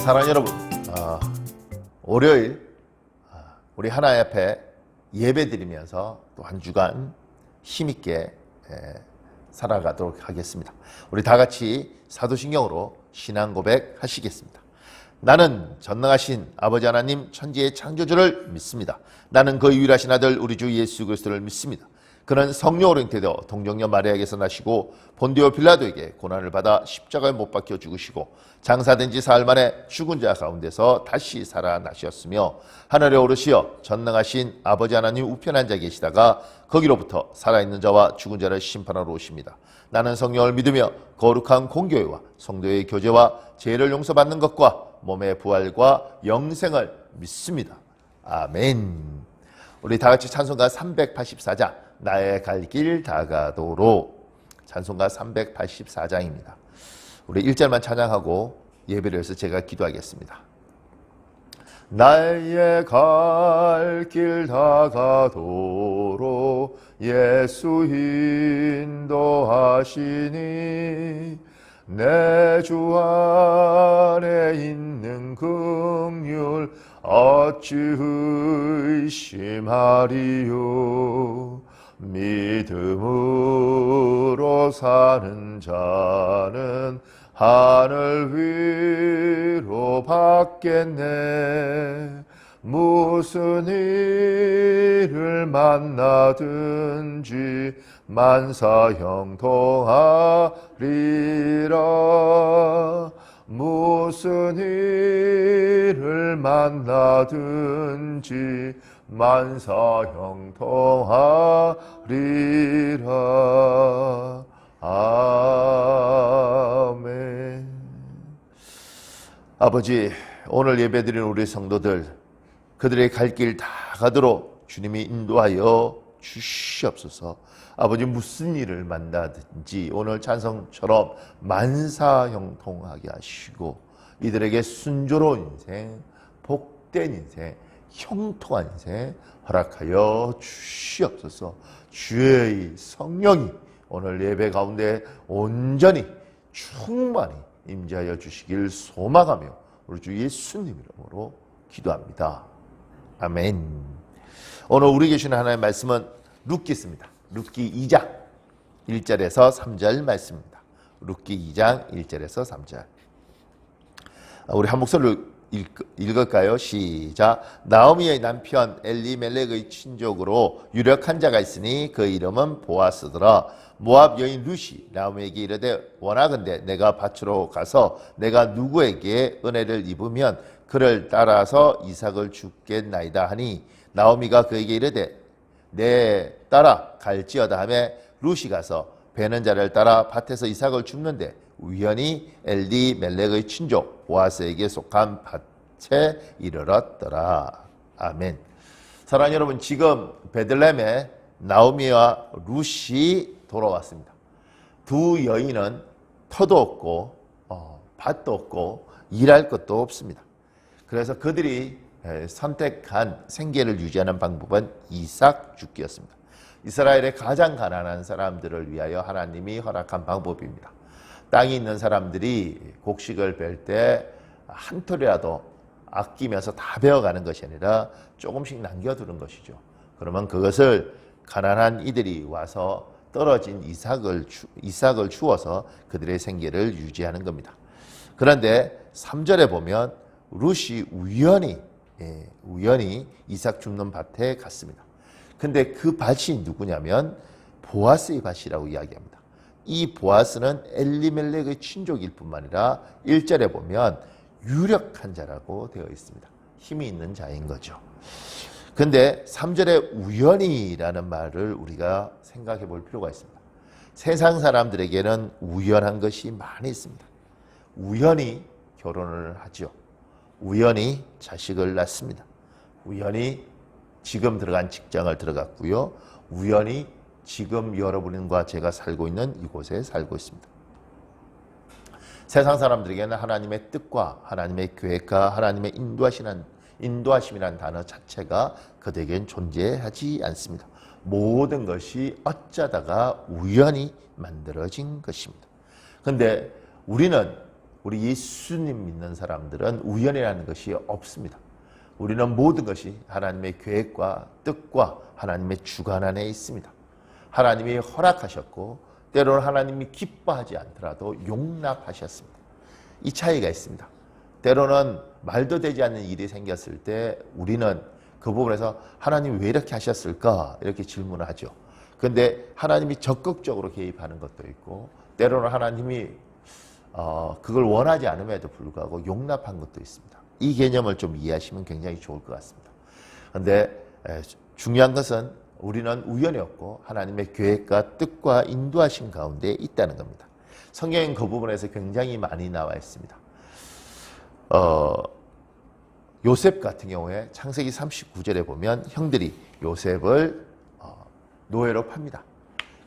사랑하는 여러분, 월요일 우리 하나님 앞에 예배 드리면서 또 한 주간 힘있게 살아가도록 하겠습니다. 우리 다 같이 사도신경으로 신앙 고백 하시겠습니다. 나는 전능하신 아버지 하나님 천지의 창조주를 믿습니다. 나는 그 유일하신 아들 우리 주 예수 그리스도를 믿습니다. 그는 성령으로 잉태되어 동정녀 마리아에게서 나시고 본디오 빌라도에게 고난을 받아 십자가에 못 박혀 죽으시고 장사된 지 사흘 만에 죽은 자 가운데서 다시 살아나셨으며 하늘에 오르시어 전능하신 아버지 하나님 우편에 앉아 계시다가 거기로부터 살아있는 자와 죽은 자를 심판하러 오십니다. 나는 성령을 믿으며 거룩한 공교회와 성도의 교제와 죄를 용서받는 것과 몸의 부활과 영생을 믿습니다. 아멘. 우리 다 같이 찬송가 384장 나의 갈 길 다가도록, 찬송가 384장입니다. 우리 1절만 찬양하고 예배를 해서 제가 기도하겠습니다. 나의 갈 길 다가도록 예수 인도하시니 내 주 안에 있는 긍휼 어찌 의심하리요. 믿음으로 사는 자는 하늘 위로 받겠네. 무슨 일을 만나든지 만사형통하리라. 무슨 일을 만나든지 만사형통하리라. 아멘. 아버지, 오늘 예배드린 우리 성도들, 그들의 갈 길 다 가도록 주님이 인도하여 주시옵소서. 아버지, 무슨 일을 만나든지 오늘 찬성처럼 만사형통하게 하시고 이들에게 순조로운 인생, 복된 인생, 형통한 인생 허락하여 주시옵소서. 주의 성령이 오늘 예배 가운데 온전히 충만히 임재하여 주시길 소망하며 우리 주 예수님 이름으로 기도합니다. 아멘. 오늘 우리 주시는 하나님의 말씀은 룻기 있습니다. 룻기 2장 1절에서 3절 말씀입니다. 룻기 2장 1절에서 3절. 우리 한 목소리로 읽을까요? 시작. 나오미의 남편 엘리멜렉의 친족으로 유력한 자가 있으니 그 이름은 보아스더라. 모압 여인 룻이 나오미에게 이르되 원하건대 내가 밭으로 가서 내가 누구에게 은혜를 입으면 그를 따라서 이삭을 죽겠나이다 하니 나오미가 그에게 이르되 내 따라 갈지어다 하며 룻이 가서 베는 자를 따라 밭에서 이삭을 줍는데 우연히 엘리멜렉의 친족 보아스에게 속한 밭에 이르렀더라. 아멘. 사랑하는 여러분, 지금 베들레헴에 나오미와 룻이 돌아왔습니다. 두 여인은 터도 없고 밭도 없고 일할 것도 없습니다. 그래서 그들이 선택한 생계를 유지하는 방법은 이삭 죽기였습니다. 이스라엘의 가장 가난한 사람들을 위하여 하나님이 허락한 방법입니다. 땅이 있는 사람들이 곡식을 벨 때 한 톨이라도 아끼면서 다 베어가는 것이 아니라 조금씩 남겨두는 것이죠. 그러면 그것을 가난한 이들이 와서 떨어진 이삭을 주어서 그들의 생계를 유지하는 겁니다. 그런데 3절에 보면 룻이 우연히 이삭 줍는 밭에 갔습니다. 근데 그 밭이 누구냐면 보아스의 밭이라고 이야기합니다. 이 보아스는 엘리멜렉의 친족일 뿐만 아니라 1절에 보면 유력한 자라고 되어 있습니다. 힘이 있는 자인 거죠. 근데 3절에 우연이라는 말을 우리가 생각해 볼 필요가 있습니다. 세상 사람들에게는 우연한 것이 많이 있습니다. 우연히 결혼을 하죠. 우연히 자식을 낳습니다. 우연히 지금 들어간 직장을 들어갔고요. 우연히 지금 여러분과 제가 살고 있는 이곳에 살고 있습니다. 세상 사람들에게는 하나님의 뜻과 하나님의 계획과 하나님의 인도하심이라는 단어 자체가 그들에겐 존재하지 않습니다. 모든 것이 어쩌다가 우연히 만들어진 것입니다. 그런데 우리는 우리 예수님 믿는 사람들은 우연이라는 것이 없습니다. 우리는 모든 것이 하나님의 계획과 뜻과 하나님의 주관 안에 있습니다. 하나님이 허락하셨고 때로는 하나님이 기뻐하지 않더라도 용납하셨습니다. 이 차이가 있습니다. 때로는 말도 되지 않는 일이 생겼을 때 우리는 그 부분에서 하나님 왜 이렇게 하셨을까 이렇게 질문을 하죠. 그런데 하나님이 적극적으로 개입하는 것도 있고 때로는 하나님이 그걸 원하지 않음에도 불구하고 용납한 것도 있습니다. 이 개념을 좀 이해하시면 굉장히 좋을 것 같습니다. 그런데 중요한 것은 우리는 우연이 없고 하나님의 계획과 뜻과 인도하심 가운데 있다는 겁니다. 성경엔 그 부분에서 굉장히 많이 나와 있습니다. 요셉 같은 경우에 창세기 39절에 보면 형들이 요셉을 노예로 팝니다.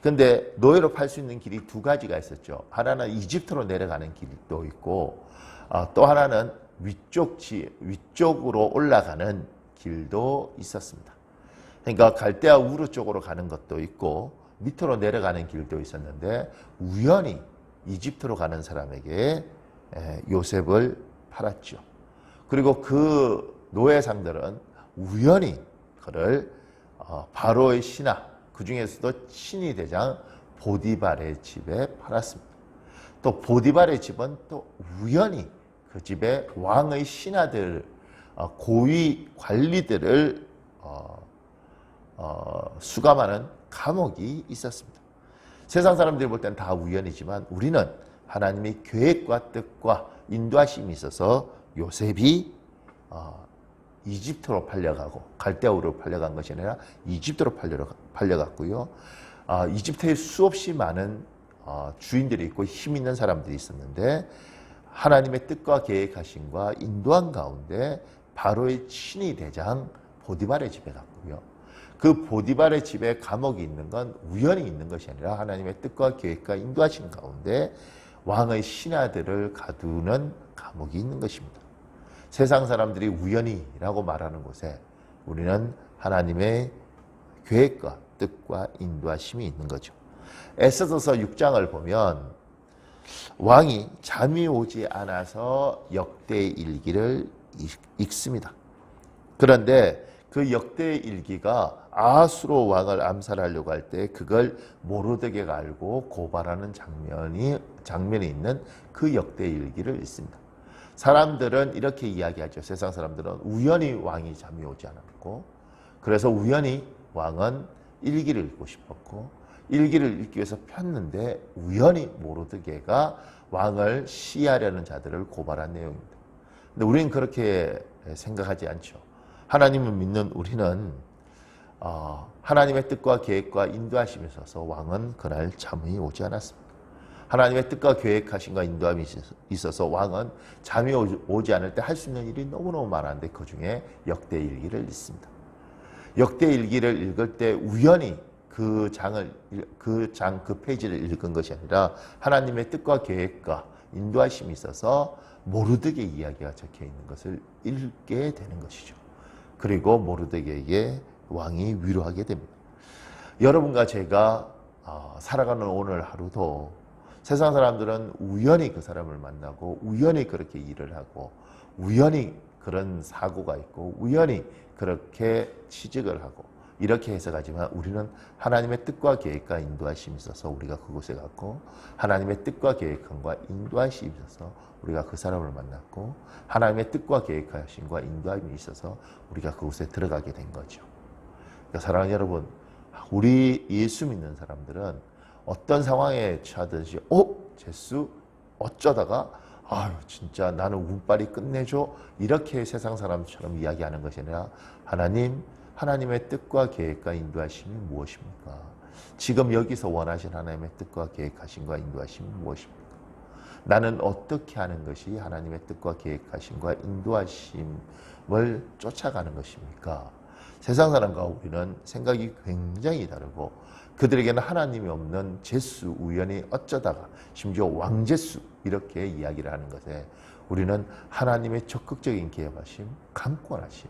근데 노예로 팔 수 있는 길이 두 가지가 있었죠. 하나는 이집트로 내려가는 길도 있고 또 하나는 위쪽으로 올라가는 길도 있었습니다. 그러니까 갈대아 우르 쪽으로 가는 것도 있고 밑으로 내려가는 길도 있었는데 우연히 이집트로 가는 사람에게 요셉을 팔았죠. 그리고 그 노예상들은 우연히 그를 바로의 신하, 그 중에서도 신이 대장 보디발의 집에 팔았습니다. 또 보디발의 집은 또 우연히 그 집에 왕의 신하들, 고위 관리들을 수감하는 감옥이 있었습니다. 세상 사람들이 볼 때는 다 우연이지만 우리는 하나님의 계획과 뜻과 인도하심이 있어서 요셉이 이집트로 팔려가고 갈대아우로 팔려간 것이 아니라 이집트로 팔려갔고요. 이집트에 수없이 많은 주인들이 있고 힘 있는 사람들이 있었는데 하나님의 뜻과 계획하심과 인도한 가운데 바로의 친위 대장 보디발의 집에 갔고요. 그 보디발의 집에 감옥이 있는 건 우연히 있는 것이 아니라 하나님의 뜻과 계획과 인도하신 가운데 왕의 신하들을 가두는 감옥이 있는 것입니다. 세상 사람들이 우연히라고 말하는 곳에 우리는 하나님의 계획과 뜻과 인도하심이 있는 거죠. 에스더서 6장을 보면 왕이 잠이 오지 않아서 역대일기를 읽습니다. 그런데 그 역대일기가 아하수로 왕을 암살하려고 할 때 그걸 모르드게가 알고 고발하는 장면이 있는 그 역대일기를 읽습니다. 사람들은 이렇게 이야기하죠. 세상 사람들은 우연히 왕이 잠이 오지 않았고 그래서 우연히 왕은 일기를 읽고 싶었고 일기를 읽기 위해서 폈는데 우연히 모르드게가 왕을 시해하려는 자들을 고발한 내용입니다. 근데 우리는 그렇게 생각하지 않죠. 하나님을 믿는 우리는 하나님의 뜻과 계획과 인도하심이 있어서 왕은 그날 잠이 오지 않았습니다. 하나님의 뜻과 계획하심과 인도함이 있어서 왕은 잠이 오지 않을 때 할 수 있는 일이 너무너무 많은데 그 중에 역대일기를 읽습니다. 역대일기를 읽을 때 우연히 그 페이지를 읽은 것이 아니라 하나님의 뜻과 계획과 인도하심이 있어서 모르드게 이야기가 적혀 있는 것을 읽게 되는 것이죠. 그리고 모르드게에게 왕이 위로하게 됩니다. 여러분과 제가 살아가는 오늘 하루도 세상 사람들은 우연히 그 사람을 만나고 우연히 그렇게 일을 하고 우연히 그런 사고가 있고 우연히 그렇게 취직을 하고 이렇게 해석하지만 우리는 하나님의 뜻과 계획과 인도하심이 있어서 우리가 그곳에 갔고 하나님의 뜻과 계획과 인도하심이 있어서 우리가 그 사람을 만났고 하나님의 뜻과 계획하심과 인도함이 있어서 우리가 그곳에 들어가게 된 거죠. 그러니까 사랑하는 여러분, 우리 예수 믿는 사람들은 어떤 상황에 처하든지 재수 어쩌다가 아유 진짜 나는 운빨이 끝내줘 이렇게 세상 사람처럼 이야기하는 것이 아니라 하나님의 뜻과 계획과 인도하심이 무엇입니까? 지금 여기서 원하신 하나님의 뜻과 계획하심과 인도하심이 무엇입니까? 나는 어떻게 하는 것이 하나님의 뜻과 계획하심과 인도하심을 쫓아가는 것입니까? 세상 사람과 우리는 생각이 굉장히 다르고 그들에게는 하나님이 없는 재수, 우연히 어쩌다가 심지어 왕재수 이렇게 이야기를 하는 것에 우리는 하나님의 적극적인 개입하심, 강권하심,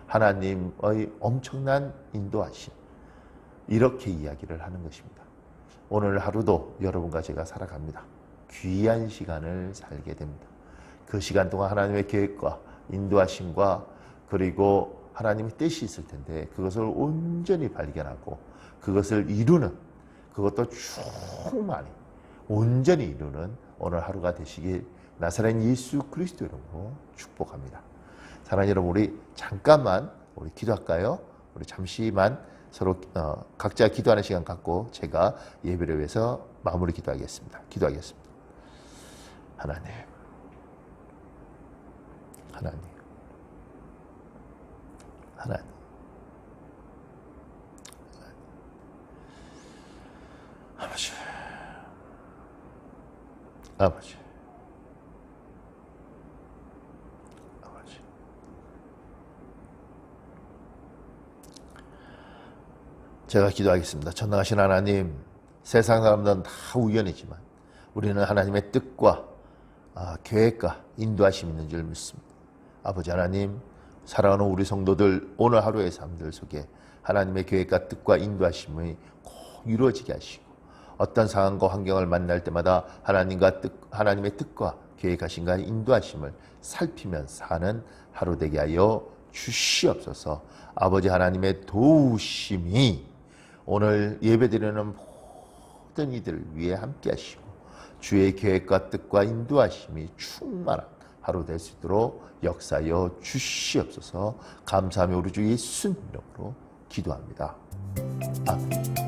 하나님의 엄청난 인도하심 이렇게 이야기를 하는 것입니다. 오늘 하루도 여러분과 제가 살아갑니다. 귀한 시간을 살게 됩니다. 그 시간 동안 하나님의 계획과 인도하심과 그리고 하나님의 뜻이 있을 텐데 그것을 온전히 발견하고 그것을 이루는, 그것도 충만히 온전히 이루는 오늘 하루가 되시길 나사렛 예수 그리스도 이름으로 축복합니다. 사랑하는 여러분, 우리 잠깐만 우리 기도할까요? 우리 잠시만 서로 각자 기도하는 시간 갖고 제가 예배를 위해서 마무리 기도하겠습니다. 기도하겠습니다. 하나님, 하나님, 하나님, 아버지, 아버지, 아버지. 제가 기도하겠습니다. 전능하신 하나님, 세상 사람들은 다 우연이지만 우리는 하나님의 뜻과 계획과 인도하심이 있는 줄 믿습니다. 아버지 하나님, 사랑하는 우리 성도들 오늘 하루의 삶들 속에 하나님의 계획과 뜻과 인도하심이 꼭 이루어지게 하시고 어떤 상황과 환경을 만날 때마다 하나님의 뜻과 계획하심과 인도하심을 살피며 사는 하루 되게 하여 주시옵소서. 아버지 하나님의 도우심이 오늘 예배드리는 모든 이들을 위해 함께 하시고 주의 계획과 뜻과 인도하심이 충만한 하루 될 수 있도록 역사하여 주시옵소서. 감사하며 우리 주 예수님 이름으로 기도합니다. 아멘.